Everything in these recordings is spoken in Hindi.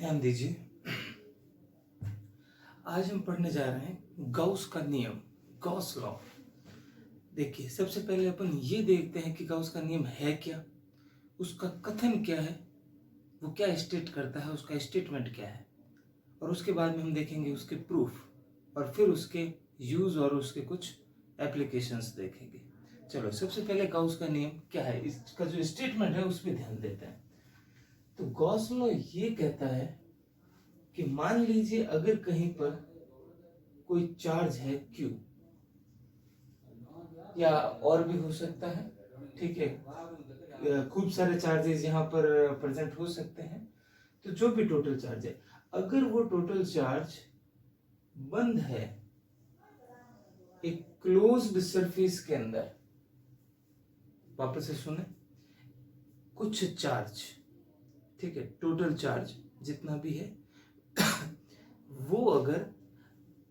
ध्यान दीजिए। आज हम पढ़ने जा रहे हैं गाउस का नियम, गॉस लॉ। देखिए, सबसे पहले अपन ये देखते हैं कि गाउस का नियम है क्या, उसका कथन क्या है, वो क्या स्टेट करता है, उसका स्टेटमेंट क्या है, और उसके बाद में हम देखेंगे उसके प्रूफ, और फिर उसके यूज और उसके कुछ एप्लीकेशंस देखेंगे। चलो, सबसे पहले गाउस का नियम क्या है, इसका जो स्टेटमेंट है उस पर ध्यान देते हैं। तो गॉस लॉ ये कहता है कि मान लीजिए अगर कहीं पर कोई चार्ज है Q, या और भी हो सकता है, ठीक है, खूब सारे चार्जेस यहाँ पर प्रेजेंट हो सकते हैं। तो जो भी टोटल चार्ज है, अगर वो टोटल चार्ज बंद है एक क्लोज्ड सरफेस के अंदर, वापस से सुने, कुछ चार्ज, ठीक है, टोटल चार्ज जितना भी है वो अगर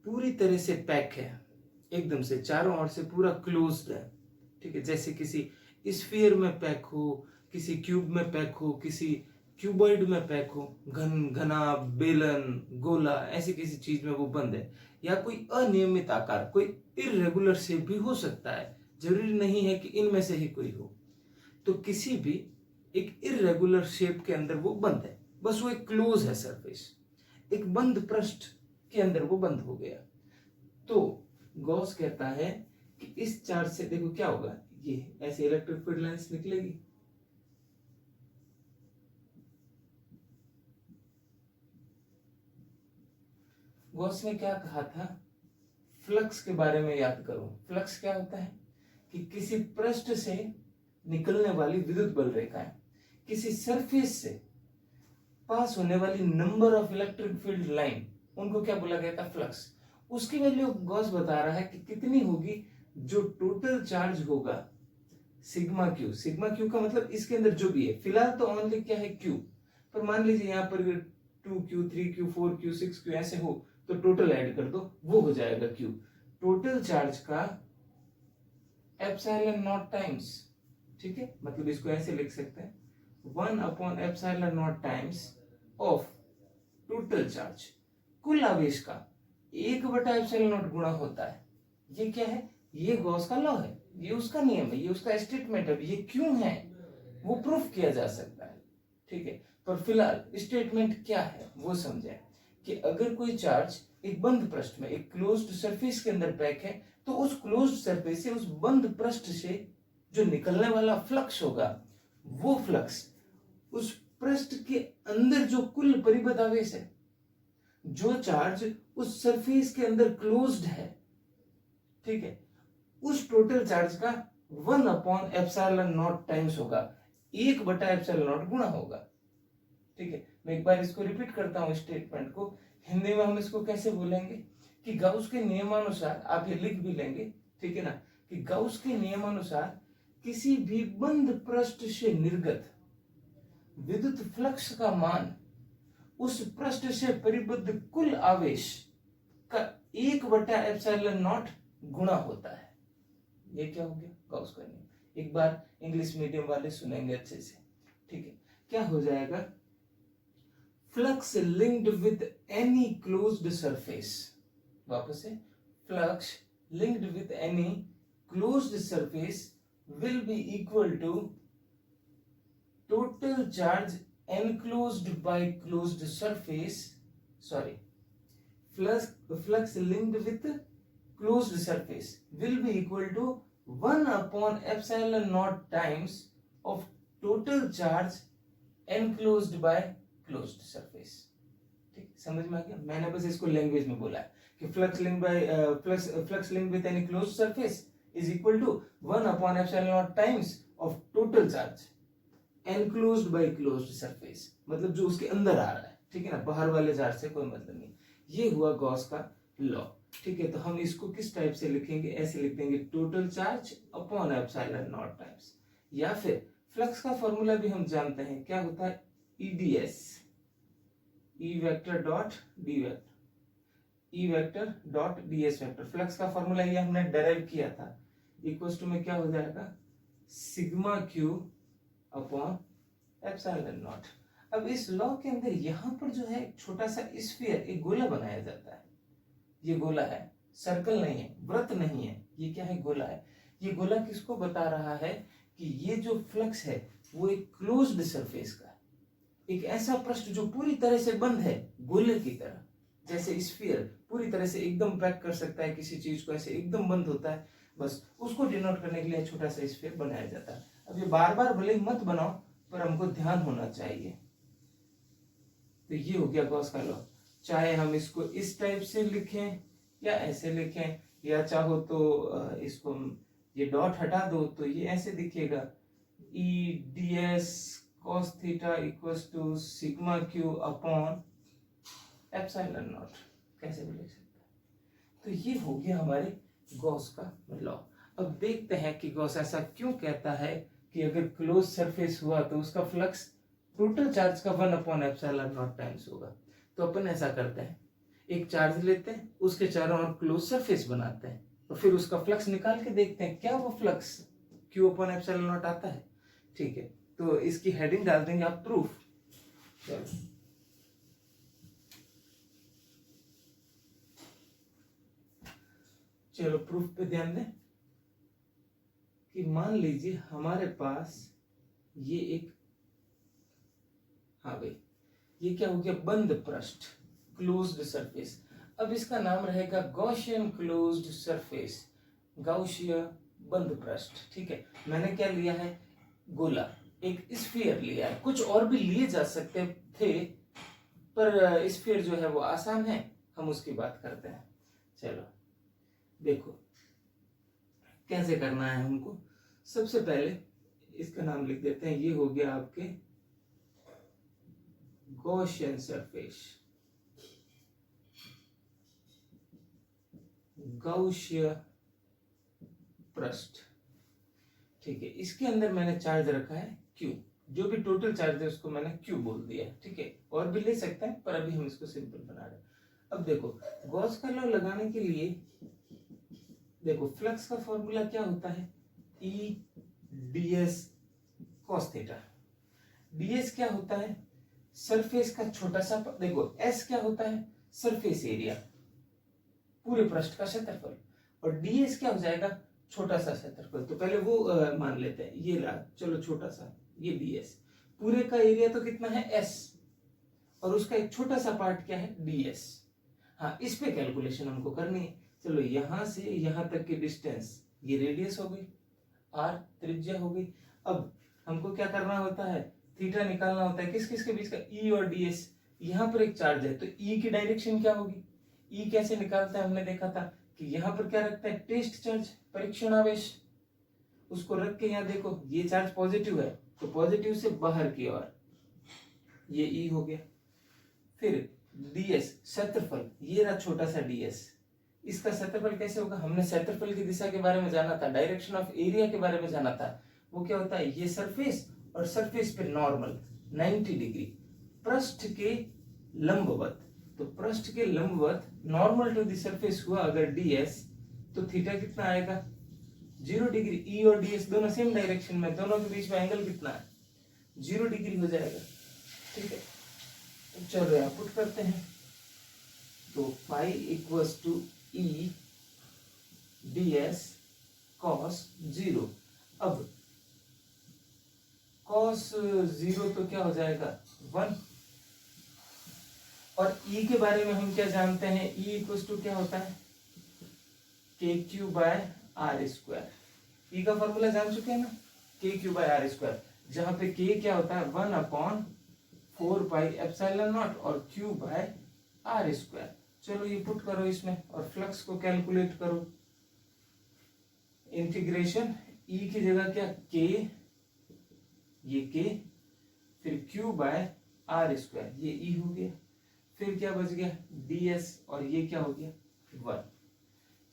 पूरी तरह से पैक है, एकदम से चारों ओर से पूरा क्लोज्ड है, ठीक है, जैसे किसी स्फीयर में पैक हो, किसी क्यूब में पैक हो, किसी क्यूबॉइड में पैक हो, घना बेलन गोला, ऐसी किसी चीज में वो बंद है, या कोई अनियमित आकार, कोई इरेगुलर शेप भी हो सकता है, जरूरी नहीं है कि इनमें से ही कोई हो। तो किसी भी एक इरेगुलर शेप के अंदर वो बंद है, बस वो एक क्लोज है सरफेस, एक बंद पृष्ठ के अंदर वो बंद हो गया। तो गॉस कहता है कि इस चार्ज से देखो क्या होगा, ये ऐसे इलेक्ट्रिक फील्ड लाइंस निकलेगी, गॉस ने क्या कहा था, फ्लक्स के बारे में याद करो। फ्लक्स क्या होता है कि किसी पृष्ठ से निकलने वाली विद्युत बल रेखाएं, किसी सरफेस से पास होने वाली number of electric field line, उनको क्या बोला गया था, फ्लक्स। उसकी वैल्यू गॉस बता रहा है कि कितनी होगी, जो टोटल चार्ज होगा सिग्मा क्यू। सिग्मा क्यू का मतलब इसके अंदर जो भी है, फिलहाल तो ओनली क्या है, क्यू, पर मान लीजिए यहाँ पर 2Q 3Q 4Q 6Q ऐसे हो तो टोटल ऐड कर दो, वो हो जाएगा क्यू। टोटल चार्ज का एप्सिलॉन नॉट टाइम्स, ठीक है, मतलब इसको ऐसे लिख सकते हैं, 1 upon epsilon not times of total charge, कुल आवेश का 1/एप्सिलॉन नॉट गुणा होता है। ये क्या है, ये गॉस का लॉ है, ये उसका नियम है, ये उसका स्टेटमेंट है। ये क्यों है वो प्रूफ किया जा सकता है, ठीक है, पर फिलहाल स्टेटमेंट क्या है वो समझे कि अगर कोई चार्ज एक बंद पृष्ठ में, एक क्लोज्ड सरफेस के अंदर पैक है, तो उस क्लोज्ड सरफेस से, उस बंद पृष्ठ से जो निकलने वाला फ्लक्स होगा, वो फ्लक्स उस पृष्ठ के अंदर जो कुल परिबद्ध आवेश है, जो चार्ज उस सरफेस के अंदर क्लोज्ड है, ठीक है, उस टोटल चार्ज का 1/एप्सिलॉन नॉट टाइम्स होगा, 1/एप्सिलॉन नॉट गुणा होगा, ठीक है। मैं एक बार इसको रिपीट करता हूं स्टेटमेंट को, हिंदी में हम इसको कैसे बोलेंगे कि गाउस के नियमानुसार, आप ये लिख भी लेंगे, ठीक है ना, कि गाउस के नियमानुसार किसी भी बंद पृष्ठ से निर्गत विद्युत फ्लक्स का मान उस पृष्ठ से परिबद्ध कुल आवेश का 1/एप्सिलॉन नॉट गुणा होता है। ये क्या हो गया, गाउस का नियम। एक बार इंग्लिश मीडियम वाले सुनेंगे अच्छे से, ठीक है। क्या हो जाएगा, flux linked with any closed surface, वापस से, flux linked with any closed surface will be equal to total charge enclosed by closed surface, sorry, flux linked with closed surface will be equal to 1/एप्सिलॉन nought times of total charge enclosed by closed surface। ठीक, समझ में आ गया। मैंने बस इसको लैंग्वेज में बोला है कि flux link with any closed surface is equal to 1/एप्सिलॉन nought times of total charge enclosed by closed surface, मतलब जो उसके अंदर आ रहा है, ठीक है ना, बाहर वाले चार्ज से कोई मतलब नहीं। ये हुआ गॉस का लॉ, ठीक है। तो हम इसको किस टाइप से लिखेंगे, ऐसे लिख देंगे, total charge upon epsilon not times, या फिर फ्लक्स का फॉर्मूला भी हम जानते हैं, क्या होता है, EDS, E vector dot D vector, E vector dot DS vector. Flux का फॉर्मूला ये हमने डेराइव किया था, इक्वल्स टू में क्या हो जाएगा, sigma Q upon epsilon not. अब इस लॉ के अंदर यहाँ पर जो है एक छोटा सा स्फीयर, एक गोला बनाया जाता है। ये गोला है, सर्कल नहीं है, वृत्त नहीं है, ये क्या है, गोला है। ये गोला किसको बता रहा है कि ये जो फ्लक्स है वो एक क्लोज्ड सरफेस का है, एक ऐसा पृष्ठ जो पूरी तरह से बंद है, गोले की तरह, जैसे स्फीयर पूरी तरह से एकदम पैक कर सकता है किसी चीज को, ऐसे एकदम बंद होता है, बस उसको डिनोट करने के लिए छोटा सा स्फीयर बनाया जाता है। अब ये बार बार भले ही मत बनाओ, पर हमको ध्यान होना चाहिए। तो ये हो गया गॉस का लॉ। चाहे हम इसको इस टाइप से लिखें या ऐसे लिखें, या चाहो तो इसको ये डॉट हटा दो तो ये ऐसे दिखेगा, E D S cos theta equals to sigma Q upon epsilon naught, कैसे भी लिख सकते हैं। तो ये हो गया हमारे गॉस का लॉ। अब देखते हैं कि गॉस ऐसा क्यों कहता है कि अगर क्लोज सरफेस हुआ तो उसका फ्लक्स टोटल चार्ज का 1/ε0 टाइम्स होगा। तो अपन ऐसा करते हैं, एक चार्ज लेते हैं, उसके चारों ओर क्लोज सरफेस बनाते हैं, और फिर उसका फ्लक्स निकाल के देखते हैं क्या वो फ्लक्स Q/ε0 आता है। ठीक है, तो इसकी हेडिंग डाल देंगे आप प्रूफ। चलो प्रूफ पे ध्यान दें कि मान लीजिए हमारे पास ये एक, हाँ भाई, ये क्या हो गया, बंद पृष्ठ, क्लोज्ड सरफेस। अब इसका नाम रहेगा गॉसियन क्लोज्ड सरफेस, गाउसिया बंद पृष्ठ। ठीक है, मैंने क्या लिया है, गोला, एक स्फीयर लिया है, कुछ और भी लिए जा सकते थे, पर स्फीयर जो है वो आसान है, हम उसकी बात करते हैं। चलो देखो कैसे करना है हमको। सबसे पहले इसका नाम लिख देते हैं, ये हो गया आपके गॉसियन सरफेस, गाउसिया पृष्ठ। ठीक है, इसके अंदर मैंने चार्ज रखा है Q, जो भी टोटल चार्ज है उसको मैंने Q बोल दिया। ठीक है, और भी ले सकते हैं, पर अभी हम इसको सिंपल बना रहे हैं। अब देखो गॉस का लॉ लगाने के लिए देखो फ्लक्स का फॉर्मूला क्या होता है, E ds cos theta. ds क्या होता है, सरफेस का छोटा सा, देखो S क्या होता है, सरफेस एरिया, पूरे पृष्ठ का क्षेत्रफल, और ds क्या हो जाएगा, छोटा सा क्षेत्रफल। तो पहले वो मान लेते हैं, ये रहा, चलो छोटा सा, ये ds, पूरे का एरिया तो कितना है S, और उसका एक छोटा सा पार्ट क्या है, ds। हाँ, इस पे कैलकुलेशन हमको करनी है। चलो यहां से यहां तक की डिस्टेंस, ये रेडियस हो गई, r त्रिज्या हो गई। अब हमको क्या करना होता है, थीटा निकालना होता है, किस किस के बीच का, E और ds। यहाँ पर एक चार्ज है तो E की डायरेक्शन क्या होगी, E कैसे निकालते हैं, हमने देखा था कि यहाँ पर क्या रखते हैं, टेस्ट चार्ज, परीक्षण आवेश, उसको रख के यहाँ देखो ये चार्ज पॉजिटिव है तो पॉजिटिव से बाहर की ओर, ये E हो गया। फिर ds क्षेत्रफल, ये रहा छोटा सा ds, इसका क्षेत्रफल कैसे होगा, हमने क्षेत्रफल की दिशा के बारे में जाना था, डायरेक्शन ऑफ एरिया के बारे में जाना था। वो क्या होता है, ये सरफेस, और सरफेस पे नॉर्मल 90 डिग्री, पृष्ठ के लंबवत। तो पृष्ठ के लंबवत नॉर्मल टू द सरफेस हुआ अगर ds, तो थीटा कितना आएगा, 0 डिग्री। E और ds दोनों सेम डायरेक्शन में, दोनों के बीच में एंगल कितना है, 0 डिग्री हो जाएगा। ठीक है, चलो यहाँ पुट करते हैं, तो pi equals to E ds cos 0। अब cos 0 तो क्या हो जाएगा, 1, और E के बारे में हम क्या जानते हैं, E इक्वल्स टू क्या होता है, KQ/r²। E का फॉर्मूला जान चुके हैं ना, KQ/r², जहां पे K क्या होता है, 1/4πε0 और Q/r²। चलो ये पुट करो इसमें और फ्लक्स को कैलकुलेट करो। इंटीग्रेशन E की जगह क्या, K, ये K, फिर Q/r², ये E हो गया, फिर क्या बच गया, ds, और ये क्या हो गया, 1।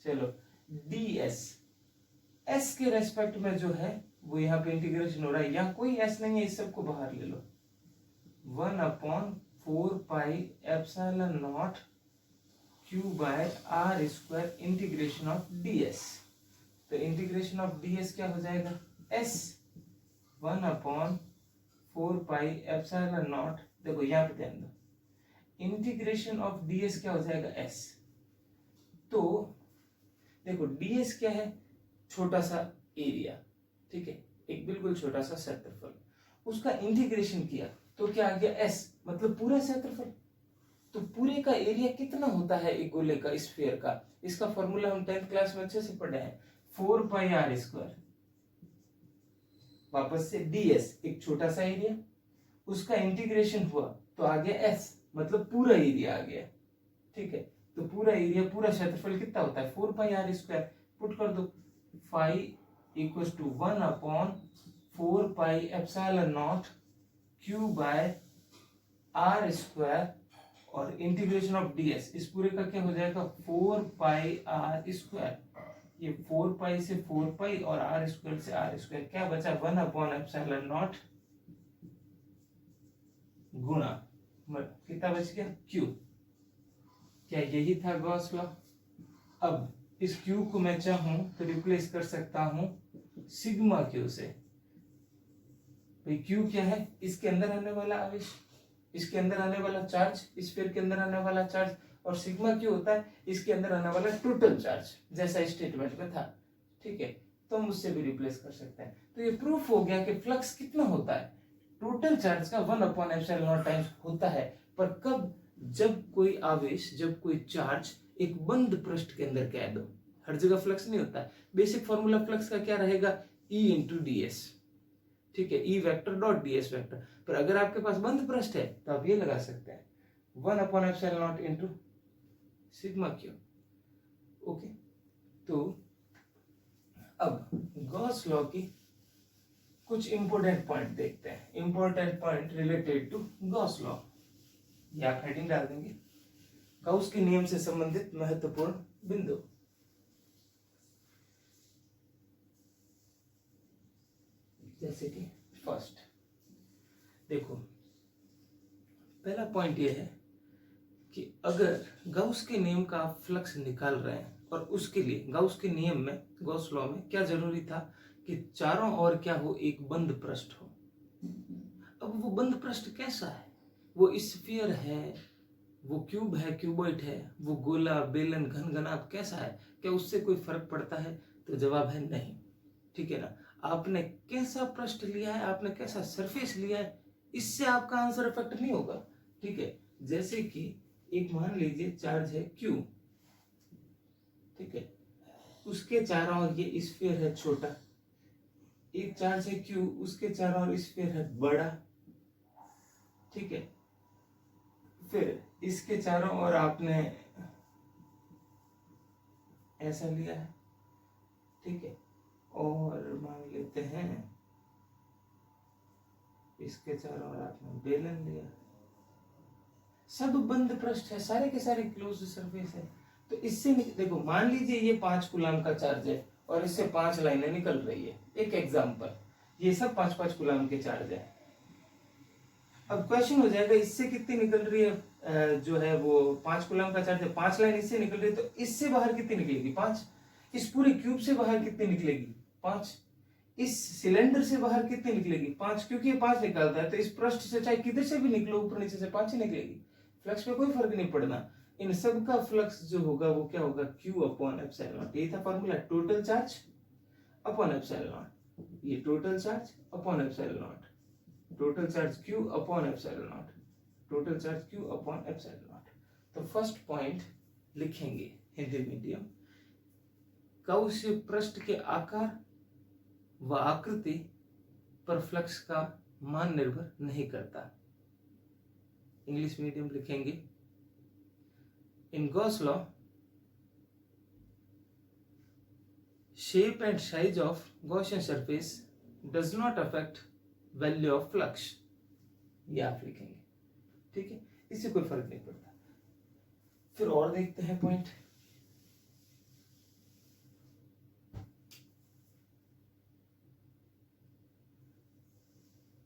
चलो ds s के रेस्पेक्ट में जो है वो यहाँ पे इंटीग्रेशन हो रहा है, यहाँ कोई s नहीं है, इस सबको बाहर ले लो, 1/4πε0 Q/r² इंटीग्रेशन ऑफ ds। तो इंटीग्रेशन ऑफ ds क्या हो जाएगा, s 1/4πε0 देखो यहाँ पे ध्यान दो, इंटीग्रेशन ऑफ ds क्या हो जाएगा s। तो देखो ds क्या है, छोटा सा एरिया, ठीक है, एक बिल्कुल छोटा सा क्षेत्रफल, उसका इंटीग्रेशन किया तो क्या आ गया s, मतलब पूरा क्षेत्रफल। तो पूरे का एरिया कितना होता है एक गोले का, स्फीयर का, इसका फॉर्मूला हम 10th क्लास में अच्छे से पढ़े हैं, 4πr²। वापस से ds एक छोटा सा एरिया, उसका इंटीग्रेशन हुआ तो आ गया s, मतलब पूरा एरिया आ गया, ठीक है। तो पूरा एरिया, पूरा क्षेत्रफल कितना होता है, 4πr²। पुट कर दो, phi equals to 1/4πε0 q by r², और इंटीग्रेशन ऑफ ds, इस पूरे का क्या हो जाएगा 4πr²। ये 4π से 4π और r² से r², क्या बचा 1/ε0 गुणा कितना बच गया q। क्या यही था गॉस लॉ। अब इस q को मैं चाहूं तो रिप्लेस कर सकता हूं सिग्मा q से। भाई q क्या है, इसके अंदर आने वाला आवेश, इसके अंदर आने वाला चार्ज, स्फीयर के अंदर आने वाला चार्ज, और सिग्मा q होता है इसके अंदर आने वाला टोटल चार्ज, जैसा स्टेटमेंट में था, ठीक है। तो हम उससे भी रिप्लेस कर सकते हैं। तो ये प्रूफ हो गया कि फ्लक्स कितना होता है, टोटल चार्ज का 1/ε0 टाइम्स होता है। पर कब, जब कोई आवेश, जब कोई चार्ज एक बंद पृष्ठ के अंदर कैद हो। हर जगह फ्लक्स नहीं होता है। बेसिक फॉर्मूला फ्लक्स का क्या रहेगा, E इंटू ds, ठीक है, E vector dot ds vector. पर अगर आपके पास बंद पृष्ठ है तो आप ये लगा सकते हैं 1/ε0 इंटू सिग्मा q। ओके, तो अब गॉस लॉ की कुछ इंपॉर्टेंट पॉइंट देखते हैं, important point related to Gauss law. ये आप हेडिंग डाल देंगे, गाउस के नियम से संबंधित महत्वपूर्ण बिंदु। जैसे कि फर्स्ट देखो, पहला पॉइंट ये है कि अगर गाउस के नियम का आप फ्लक्स निकाल रहे हैं, और उसके लिए गाउस के नियम में, गॉस लॉ में क्या जरूरी था कि चारों ओर क्या हो, एक बंद पृष्ठ हो। अब वो बंद पृष्ठ कैसा है, वो स्फीयर है, वो क्यूब है, क्यूबॉइड है, वो गोला, बेलन, घनघनाभ कैसा है, क्या उससे कोई फर्क पड़ता है? तो जवाब है नहीं, ठीक है ना। आपने कैसा पृष्ठ लिया है, आपने कैसा सरफेस लिया है, इससे आपका आंसर इफेक्ट नहीं होगा, ठीक है। जैसे कि एक मान लीजिए चार्ज है Q, ठीक है, उसके चारों ओर ये स्फीयर है छोटा, एक चार्ज है Q, उसके चारों ओर स्फीयर है बड़ा, ठीक है। फिर इसके चारों ओर आपने ऐसा लिया है, ठीक है, और मान लेते हैं इसके चारों ओर आपने बेलन लिया। सब बंद पृष्ठ है, सारे के सारे क्लोज सरफेस है। तो इससे देखो, मान लीजिए ये 5 कूलम का चार्ज है और इससे 5 लाइनें निकल रही है, एक एग्जांपल, ये सब 5-5 कूलम के चार्ज है। अब क्वेश्चन हो जाएगा इससे कितनी निकल रही है, जो है वो 5 कूलम का चार्ज है, 5 लाइन इससे निकल रही है, तो इससे बाहर कितनी निकलेगी 5। इस पूरे क्यूब से बाहर कितनी निकलेगी 5। इस सिलेंडर से बाहर कितनी निकलेगी 5, क्योंकि ये 5 निकलता है, तो इस पृष्ठ से चाहे किधर से भी निकलो, ऊपर नीचे से 5 ही निकलेगी। फ्लक्स में कोई फर्क नहीं पड़ना, इन सब का फ्लक्स जो होगा वो क्या होगा, Q/ε0। यही था formula, total charge upon epsilon. ये total charge upon epsilon, total charge Q/ε0, total charge Q/ε0। तो फर्स्ट पॉइंट लिखेंगे हिंदी मीडियम, गाउसीय पृष्ठ के आकार व आकृति पर फ्लक्स का मान निर्भर नहीं करता। इंग्लिश मीडियम लिखेंगे, in Gauss law shape and size of Gaussian surface does not affect value of flux। ये आप लिखेंगे, ठीक है, इससे कोई फर्क नहीं पड़ता। फिर और देखते हैं पॉइंट,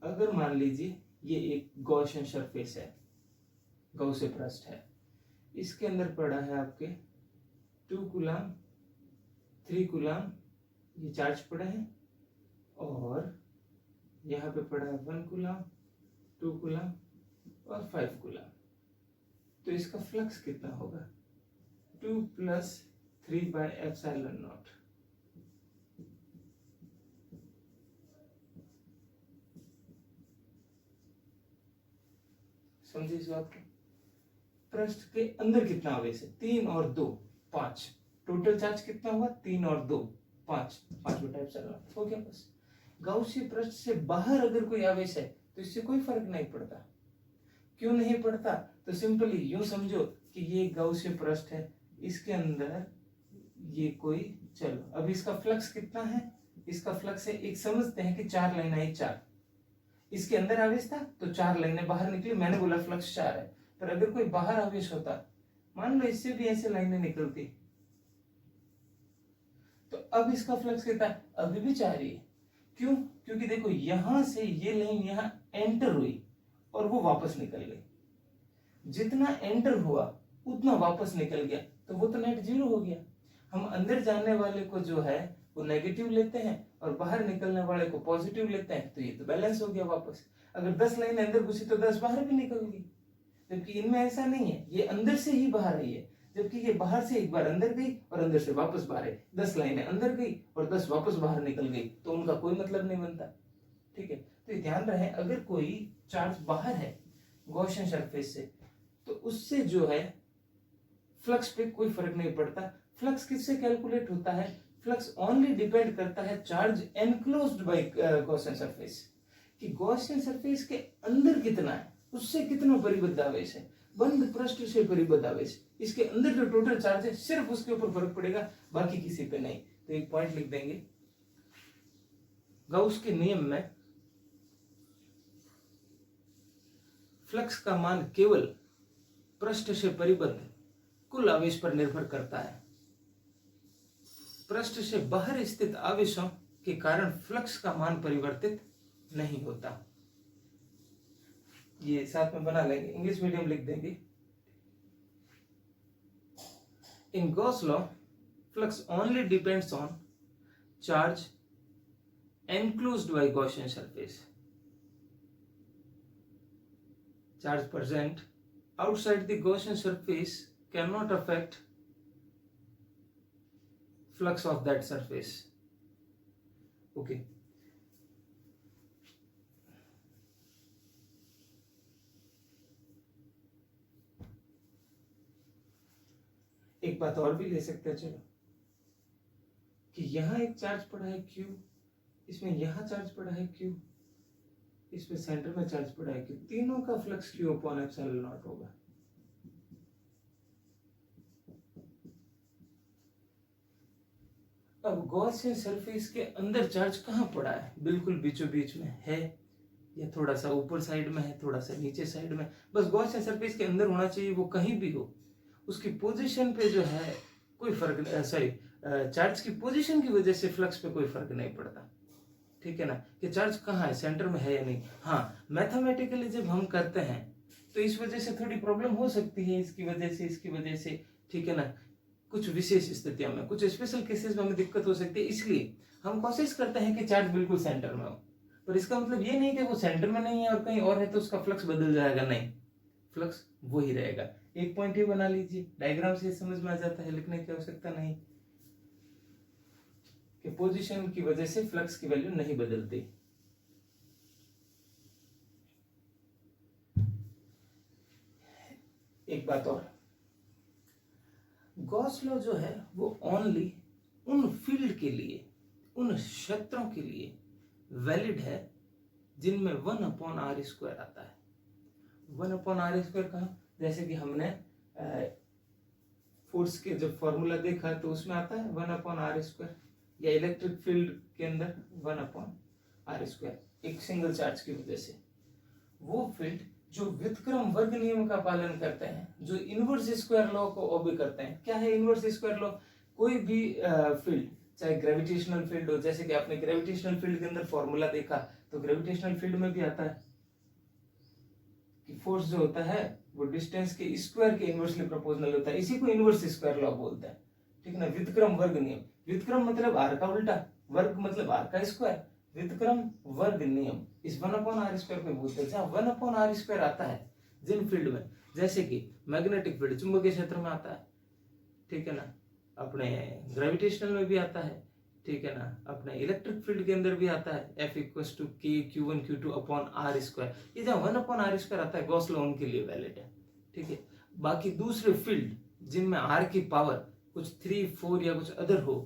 अगर मान लीजिए ये एक गॉसियन सरफेस है, गॉसियन पृष्ठ है, इसके अंदर पड़ा है आपके 2 कूलम 3 कूलम ये चार्ज पड़े हैं, और यहाँ पे पड़ा है 1 कूलम 2 कूलम और 5 कूलम। तो इसका फ्लक्स कितना होगा? 2 + 3/ε0। समझे इस बात को? पृष्ठ के अंदर कितना आवेश है? 3 और 2 5। टोटल चार्ज कितना हुआ? 3 और 2 5, 5/ε0 हो गया बस। गाउसीय पृष्ठ से बाहर अगर कोई आवेश है तो इससे कोई फर्क नहीं पड़ता। क्यों नहीं पड़ता? तो सिंपली यूं समझो कि ये गाउसीय पृष्ठ है, इसके अंदर ये कोई, चलो अब इसका फ्लक्स कितना है? इसका फ्लक्स है, एक समझते हैं कि 4 लाइन आई 4, इसके अंदर आवेश था तो 4 लाइनें बाहर निकली, मैंने बोला फ्लक्स 4 है। पर अगर कोई बाहर आवेश होता, मान लो इससे भी ऐसे लाइनें निकलती, तो अब इसका फ्लक्स कितना है? अभी भी 4 ही है। क्यों? क्योंकि देखो यहां से ये लाइन यहां एंटर हुई और वो वापस निकल गई। जितना एंटर हुआ उतना वापस निकल गया, तो वो तो नेट 0 हो गया। हम अंदर जाने वाले को जो है वो नेगेटिव लेते हैं और बाहर निकलने वाले को पॉजिटिव लेते हैं, तो ये तो बैलेंस हो गया वापस। अगर 10 लाइन अंदर घुसी तो 10 बाहर भी निकल गई, जबकि इनमें ऐसा नहीं है, ये अंदर से ही बाहर आई है, जबकि ये बाहर से एक बार अंदर गई और अंदर से वापस बाहर आई। 10 लाइनें अंदर गई और 10 वापस बाहर निकल गई, तो उनका कोई मतलब नहीं बनता। ठीक है, तो ध्यान रहे अगर कोई चार्ज बाहर है गॉसियन सरफेस से, तो उससे जो है फ्लक्स पे कोई फर्क नहीं पड़ता। फ्लक्स किससे कैलकुलेट होता है? फ्लक्स ओनली डिपेंड करता है charge enclosed bye Gaussian surface, कि गॉसियन सरफेस के अंदर कितना है, उससे कितना परिबद्ध आवेश है। बंद पृष्ठ से परिबद्ध आवेश, इसके अंदर जो टोटल चार्ज है सिर्फ उसके ऊपर फर्क पड़ेगा, बाकी किसी पे नहीं। तो एक पॉइंट लिख देंगे, गाउस के नियम में फ्लक्स का मान केवल पृष्ठ से परिबद्ध कुल आवेश पर निर्भर करता है। पृष्ठ से बाहर स्थित आवेशों के कारण फ्लक्स का मान परिवर्तित नहीं होता। ये साथ में बना लेंगे, इंग्लिश मीडियम लिख देंगे। In Gauss law flux only depends on charge enclosed by Gaussian surface. Charge present outside the Gaussian surface cannot affect flux of that surface. Okay. एक बात और भी ले सकते हैं, चलो, कि यहां एक चार्ज पड़ा है Q, इसमें यहां चार्ज पड़ा है Q, इसमें सेंटर में चार्ज पड़ा है Q, तीनों का फ्लक्स Q/ε0 होगा। अब गॉसियन सरफेस के अंदर चार्ज कहां पड़ा है? बिल्कुल बीचों बीच में है, या थोड़ा सा ऊपर साइड में है, थोड़ा सा नीचे साइड में, बस गॉसियन सरफेस के अंदर होना चाहिए। वो कहीं भी हो, उसकी पोजीशन पे जो है कोई फर्क, सॉरी, चार्ज की पोजीशन की वजह से फ्लक्स पे कोई फर्क नहीं पड़ता। ठीक है ना, कि चार्ज कहाँ है, सेंटर में है या नहीं। हाँ, मैथमेटिकली जब हम करते हैं तो इस वजह से थोड़ी प्रॉब्लम हो सकती है, इसकी वजह से, इसकी वजह से, ठीक है ना। कुछ विशेष स्थितियों में, कुछ स्पेशल केसेस में हमें दिक्कत हो सकती है, इसलिए हम कोशिश करते हैं कि चार्ज बिल्कुल सेंटर में हो। पर इसका मतलब ये नहीं कि वो सेंटर में नहीं है और कहीं और है तो उसका फ्लक्स बदल जाएगा, नहीं, फ्लक्स वही रहेगा। एक पॉइंट ये बना लीजिए, डायग्राम से समझ में आ जाता है, लिखने की आवश्यकता नहीं, कि पोजीशन की वजह से फ्लक्स की वैल्यू नहीं बदलती। एक बात और, गॉस लॉ जो है वो ओनली उन फील्ड के लिए, उन क्षेत्रों के लिए वैलिड है जिनमें 1/r² आता है। 1/r² कहा, जैसे कि हमने फोर्स के जब फॉर्मूला देखा तो उसमें आता है 1/r², या इलेक्ट्रिक फील्ड के अंदर 1/r², एक सिंगल चार्ज की वजह से। वो फील्ड जो व्युत्क्रम वर्ग नियम का पालन करते हैं, जो इनवर्स स्क्वायर लॉ को ओबे करते हैं। क्या है इनवर्स स्क्वायर लॉ? कोई भी फील्ड, चाहे ग्रेविटेशनल फील्ड हो, जैसे कि आपने ग्रेविटेशनल फील्ड के अंदर फॉर्मूला देखा तो ग्रेविटेशनल फील्ड में भी आता है कि फोर्स जो होता है वो डिस्टेंस के स्क्वायर के इनवर्सली प्रोपोर्शनल होता है, इसी को इनवर्स स्क्वायर लॉ बोलते हैं। ठीक है ना, व्युत्क्रम वर्ग नियम, व्युत्क्रम मतलब आर का उल्टा, वर्ग मतलब आर का स्क्वायर, व्युत्क्रम वर्ग नियम इस 1/r² को बोलते हैं। जहां 1/r² आता है, जिन फील्ड में, जैसे कि मैग्नेटिक फील्ड चुंबकीय क्षेत्र में आता है, ठीक है ना, अपने ग्रेविटेशनल में भी आता है, ठीक है ना, अपने इलेक्ट्रिक फील्ड के अंदर भी आता है, F इक्वल्स टू के Q1 Q2 upon are square. ये जब 1 अपॉन आर स्क्वायर आता है गॉस लॉ उनके लिए वैलिड है, ठीक है। बाकी दूसरे फील्ड जिनमें आर की पावर कुछ 3, 4 या कुछ अदर हो,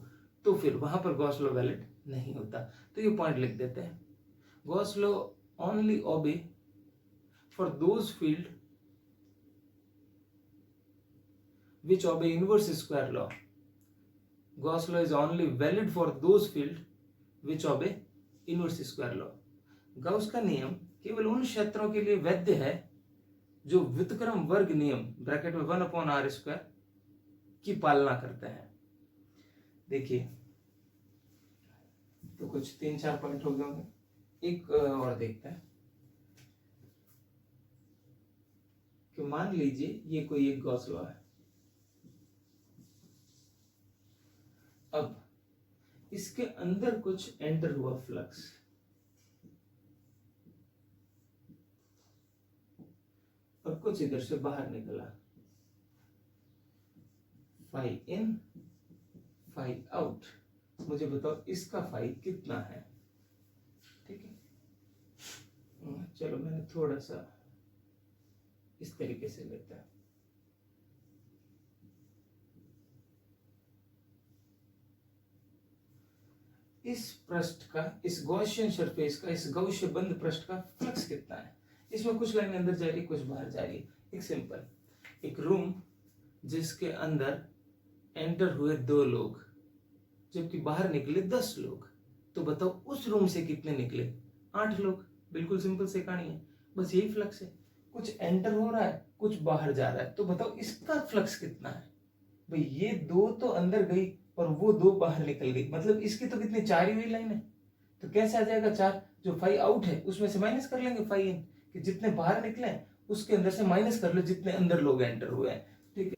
तो फिर वहां पर गॉस लॉ वैलिड नहीं होता। तो ये पॉइंट लिख देते हैं, Gauss law only obey for those field which obey inverse square law. Gauss law is only valid for those field which obey inverse square law. Gauss का नियम केवल उन क्षेत्रों के लिए वैध है जो व्युत्क्रम वर्ग नियम ब्रैकेट में 1 अपॉन आर स्क्वायर की पालना करते हैं। देखिए, तो कुछ 3-4 पॉइंट हो गए होंगे। एक और देखते हैं कि मान लीजिए ये कोई एक गॉस लॉ है। अब इसके अंदर कुछ एंटर हुआ फ्लक्स, और कुछ इधर से बाहर निकला, फाई इन फाई आउट। मुझे बताओ इसका फाई कितना है, ठीक है। चलो मैंने थोड़ा सा इस तरीके से लेता है। इस पृष्ठ का, इस गॉसियन सरफेस का, इस गॉसिय बंद पृष्ठ का फ्लक्स कितना है। इसमें कुछ लाइन अंदर जा रही है, कुछ बाहर जा रही है। एक सिंपल, एक रूम जिसके अंदर एंटर हुए 2 लोग जबकि बाहर निकले 10 लोग, तो बताओ उस रूम से कितने निकले? 8 लोग। बिल्कुल सिंपल से कहानी है, बस यही फ्लक्स है। कुछ एंटर हो रहा है, कुछ बाहर जा रहा है, तो बताओ इसका फ्लक्स कितना है। भाई ये 2 तो अंदर गई और वो 2 बाहर निकल गई, मतलब इसकी तो कितनी 4 ही हुई लाइन है। तो कैसे आ जाएगा 4? जो फाई आउट है उसमें से माइनस कर लेंगे फाई इन, कि जितने बाहर निकले उसके अंदर से माइनस कर लो जितने अंदर लोग एंटर हुए हैं, ठीक है।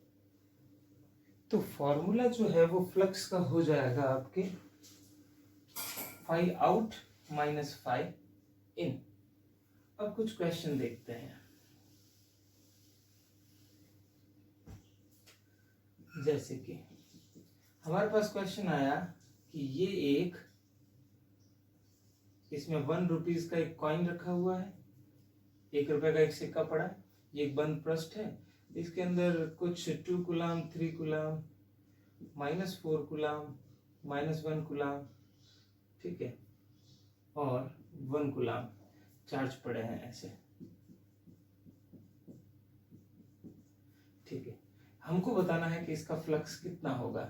तो फॉर्मूला जो है वो फ्लक्स का हो जाएगा आपके फाई आउट माइनस फाई इन। अब कुछ क्वेश्चन देखते हैं। जैसे कि हमारे पास क्वेश्चन आया कि ये एक, इसमें 1 रुपीज का एक कॉइन रखा हुआ है, 1 रुपए का एक सिक्का पड़ा है, ये एक बंद पृष्ठ है, इसके अंदर कुछ 2 कूलाम, 3 कूलाम, -4 कूलाम, -1 कूलाम, ठीक है, और 1 कूलाम चार्ज पड़े हैं ऐसे, ठीक है। हमको बताना है कि इसका फ्लक्स कितना होगा।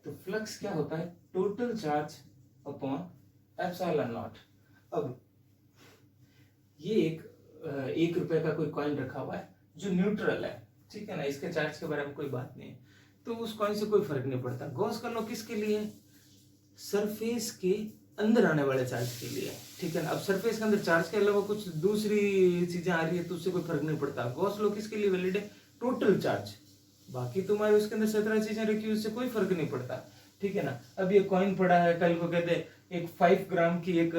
तो फ्लक्स क्या होता है? Total charge upon epsilon not. अब ये एक 1 रुपए का कोई कॉइन रखा हुआ है जो न्यूट्रल है, ठीक है ना, इसके चार्ज के बारे में कोई बात नहीं है, तो उस कॉइन से कोई फर्क नहीं पड़ता। गॉस का लॉ किसके लिए? सरफेस के अंदर आने वाले चार्ज के लिए, ठीक है ना। अब सरफेस के अंदर चार्ज के अलावा कुछ दूसरी चीजें आ रही है तो उससे कोई फर्क नहीं पड़ता। गॉस लॉ किसके लिए वैलिड है? Total charge. बाकी तुम्हारे उसके अंदर 17 चीजें रखी, उससे कोई फर्क नहीं पड़ता, ठीक है ना। अब ये कॉइन पड़ा है, कल को कहते एक 5 ग्राम की एक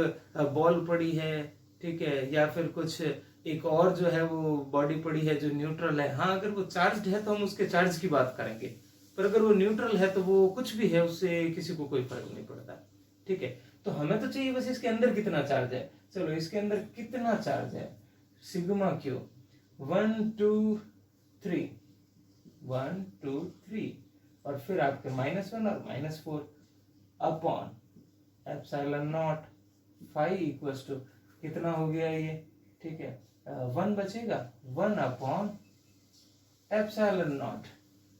बॉल पड़ी है, ठीक है, या फिर कुछ एक और जो है वो बॉडी पड़ी है जो न्यूट्रल है। हाँ, अगर वो चार्ज है तो हम उसके चार्ज की बात करेंगे, पर अगर वो न्यूट्रल है तो वो कुछ भी है, उससे किसी को कोई फर्क नहीं पड़ता, ठीक है। तो हमें तो चाहिए बस इसके अंदर कितना चार्ज है। चलो इसके अंदर कितना चार्ज है? सिग्मा क्यू 1 2 3 1 2 3, और फिर आपके -1 और -4 upon epsilon naught phi equals to कितना हो गया ये, ठीक है, 1 बचेगा, 1 अपॉन एप्सिलॉन नॉट।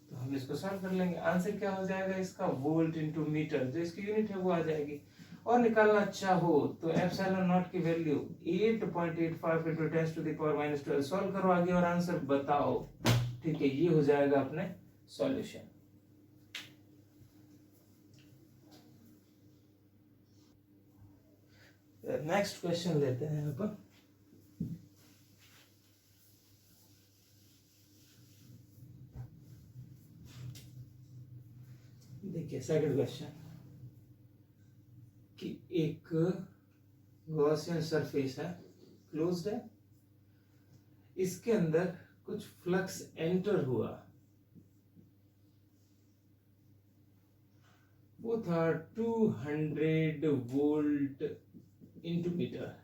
तो हम इसको सॉल्व कर लेंगे। आंसर क्या हो जाएगा इसका? वोल्ट इनटू मीटर, जो इसकी यूनिट है वो आ जाएगी। और निकालना चाहो तो एप्सिलॉन नॉट की वैल्यू 8.85 into 10⁻⁻12। सॉल्व करो आगे और आंसर बताओ, ठीक है। ये हो जाएगा अपने सॉल्यूशन। नेक्स्ट क्वेश्चन लेते हैं अपन। देखिए सेकंड क्वेश्चन कि एक गॉसियन सरफेस है, क्लोज्ड है, इसके अंदर कुछ फ्लक्स एंटर हुआ, वो था 200 वोल्ट इंटू मीटर।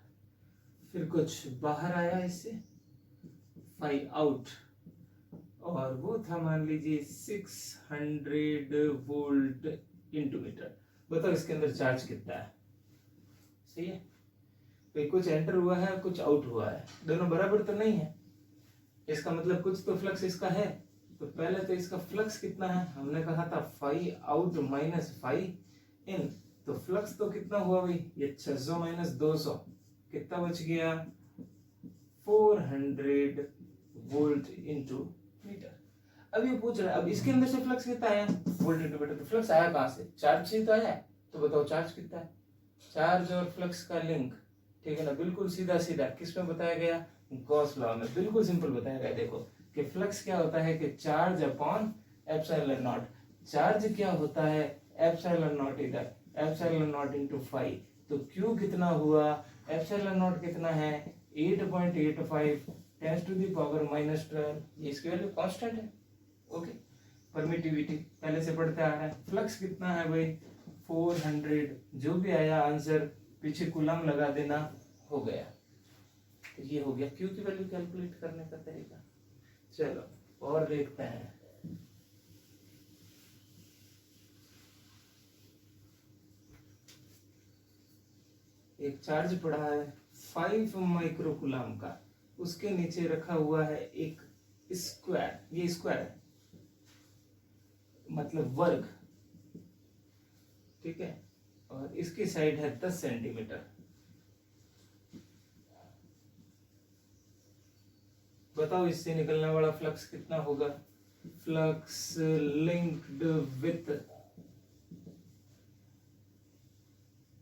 फिर कुछ बाहर आया इससे 5 आउट, और वो था मान लीजिए 600 वोल्ट इंटू मीटर। बताओ इसके अंदर चार्ज कितना है? सही है, तो कुछ एंटर हुआ है, कुछ आउट हुआ है, दोनों बराबर तो नहीं है। इसका मतलब कुछ तो फ्लक्स इसका है। तो पहले तो इसका फ्लक्स कितना है, हमने कहा था 5 आउट माइनस 5 इन, तो फ्लक्स तो कितना हुआ भाई, ये 600 माइनस 200 कितना बच गया, 400 वोल्ट इंटू मीटर। अब ये पूछ रहा है, अब इसके अंदर से फ्लक्स कितना आया, वोल्ट इंटू मीटर। तो फ्लक्स आया कहां से, चार्ज से तो आया। तो बताओ चार्ज कितना है, चार्ज और फ्लक्स का लिंक, ठीक है ना, बिल्कुल सीधा सीधा किस में बताया गया, गॉस लॉ में, बिल्कुल सिंपल बताया गया। देखो कि फ्लक्स क्या होता है कि charge upon epsilon not. Charge क्या होता है, एप्सिलॉन नॉट, इधर एप्सिलॉन नॉट इनटू 5। तो Q कितना हुआ, एप्सिलॉन नॉट कितना है 8.85 10 टू द पावर माइनस 12, ये इसकी वैल्यू कांस्टेंट है। ओके, परमिटिविटी पहले से पढ़ते आ रहा है। फ्लक्स कितना है भाई 400, जो भी आया आंसर पीछे कूलम लगा देना, हो गया। तो ये हो गया Q की वैल्यू कैलकुलेट करने का तरीका। चलो और देखते हैं। एक चार्ज पड़ा है 5 माइक्रोकूलम का, उसके नीचे रखा हुआ है एक स्क्वायर, ये स्क्वायर है मतलब वर्ग, ठीक है, और इसकी साइड है 10 सेंटीमीटर। बताओ इससे निकलने वाला फ्लक्स कितना होगा, flux linked with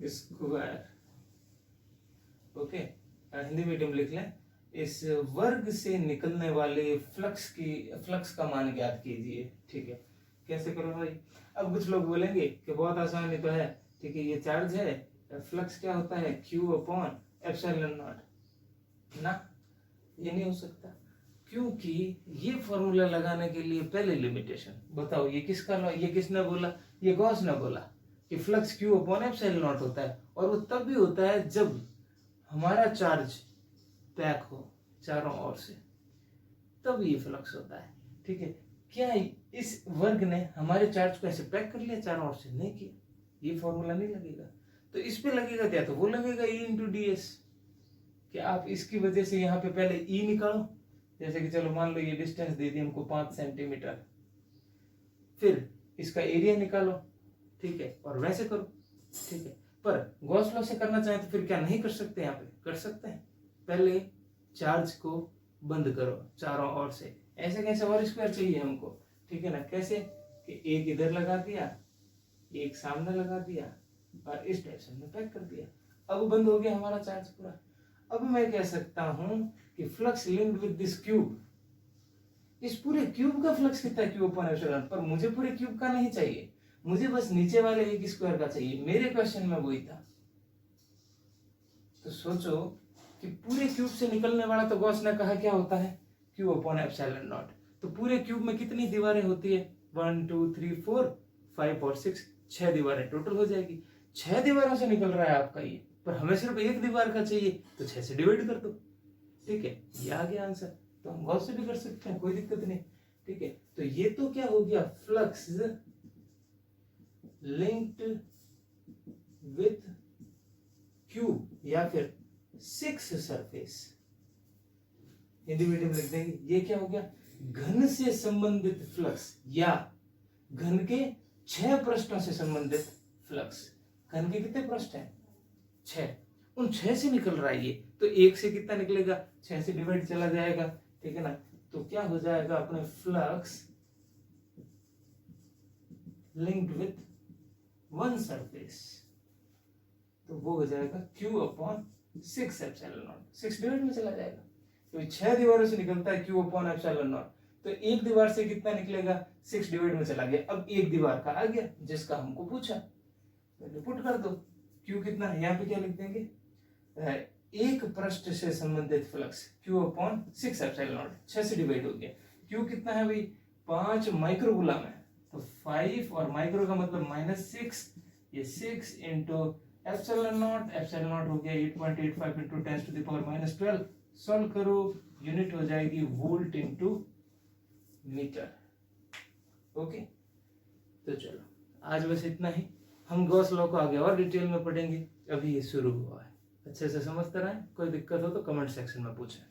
square. Okay, Hindi medium लिख लें, इस वर्ग से निकलने वाले फ्लक्स का मान ज्ञात कीजिए। ठीक है, कैसे करो भाई। अब कुछ लोग बोलेंगे कि बहुत आसान ही तो है, ठीक है, ये चार्ज है, फ्लक्स क्या होता है Q अपॉन एप्सिलॉन नॉट ना, ये नहीं हो सकता, क्योंकि ये फॉर्मूला लगाने के लिए पहले लिमिटेशन बताओ, ये किसका, ये किसने बोला, ये गॉस ने बोला कि flux Q upon epsilon not होता है, और वो तब भी होता है जब हमारा चार्ज पैक हो चारों ओर से, तब ये फ्लक्स होता है। ठीक है, क्या इस वर्ग ने हमारे चार्ज को ऐसे पैक कर लिया चारों ओर से, नहीं किया, ये फॉर्मूला नहीं लगेगा। तो इस पे लगेगा क्या, तो वो लगेगा E इंटू डी एस, कि आप इसकी वजह से यहाँ पे पहले E निकालो, जैसे कि चलो मान लो ये डिस्टेंस दे दी हमको 5 सेंटीमीटर, फिर इसका एरिया निकालो, ठीक है, और वैसे करो, ठीक है। पर गॉस लॉ से करना चाहे तो फिर क्या नहीं कर सकते, यहाँ पे कर सकते हैं, पहले चार्ज को बंद करो चारों ओर से, ऐसे कैसे, और स्क्वायर चाहिए हमको, ठीक है ना, कैसे कि एक इधर लगा दिया, एक सामने लगा दिया, और इस टाइप से हमने पैक कर दिया, अब बंद हो गया हमारा चार्ज पूरा। अब मैं कह सकता हूं कि flux linked with this cube, इस पूरे क्यूब का फ्लक्स कितना है Q अपॉन एप्सिलॉन, पर मुझे पूरे क्यूब का नहीं चाहिए, मुझे बस नीचे वाले एक स्क्वायर का चाहिए, मेरे क्वेश्चन में वही था। तो सोचो कि पूरे क्यूब से निकलने वाला, तो गॉस ने कहा क्या होता है Q अपॉन एप्सिलॉन नॉट, तो पूरे क्यूब में कितनी दीवारें होती है, 1 2 3 4 5 और 6, 6 दीवारें टोटल हो जाएगी। 6 दीवारों से निकल रहा है आपका ये, पर हमें सिर्फ एक दीवार का चाहिए, तो 6 से डिवाइड कर दो, ठीक है, ये आ गया आंसर। तो हम गॉस से भी कर सकते हैं, कोई दिक्कत नहीं, ठीक है। तो ये तो क्या हो गया, फ्लक्स लिंक्ड विथ क्यूब या फिर 6 सरफेस, हिंदी मीडियम लिख देंगे, ये क्या हो गया, घन से संबंधित फ्लक्स या घन के 6 पृष्ठों से संबंधित फ्लक्स। घन के कितने पृष्ठ हैं, 6, उन 6 से निकल रहा है ये, तो 1 से कितना निकलेगा, 6 से डिवाइड चला जाएगा, ठीक है ना। तो क्या हो जाएगा अपने फ्लक्स लिंक्ड विथ 1 सरफेस, तो वो हो जाएगा Q upon 6 epsilon not, 6 divide में चला जाएगा, तो 6 दीवारों से निकलता है Q अपॉन एप्सिलॉन नॉट, तो एक दीवार से कितना निकलेगा, 6 डिवाइड में चला गया। अब एक दीवार का आ गया जिसका हमको पूछा, पहले पुट कर दो, Q कितना है, यहाँ पे क्या लिख देंगे, एक पृष्ठ से संबंधित flux Q upon 6 epsilon not, 6 से डिवाइड हो गया। Q कितना है भाई, 5 माइक्रोगुलाम है, तो 5 और माइक्रो का मतलब -6, ये 6 इंटू एप्सिलॉन नॉट हो गया 8.85 इंटू 10⁻12। सॉल्व करो, यूनिट हो जाएगी वोल्ट इंटू मीटर। ओके, तो चलो आज बस इतना ही। हम गॉस लॉ को आगे और डिटेल में पढ़ेंगे, अभी ये शुरू हुआ है। अच्छे से समझते रहें, कोई दिक्कत हो तो कमेंट सेक्शन में पूछें।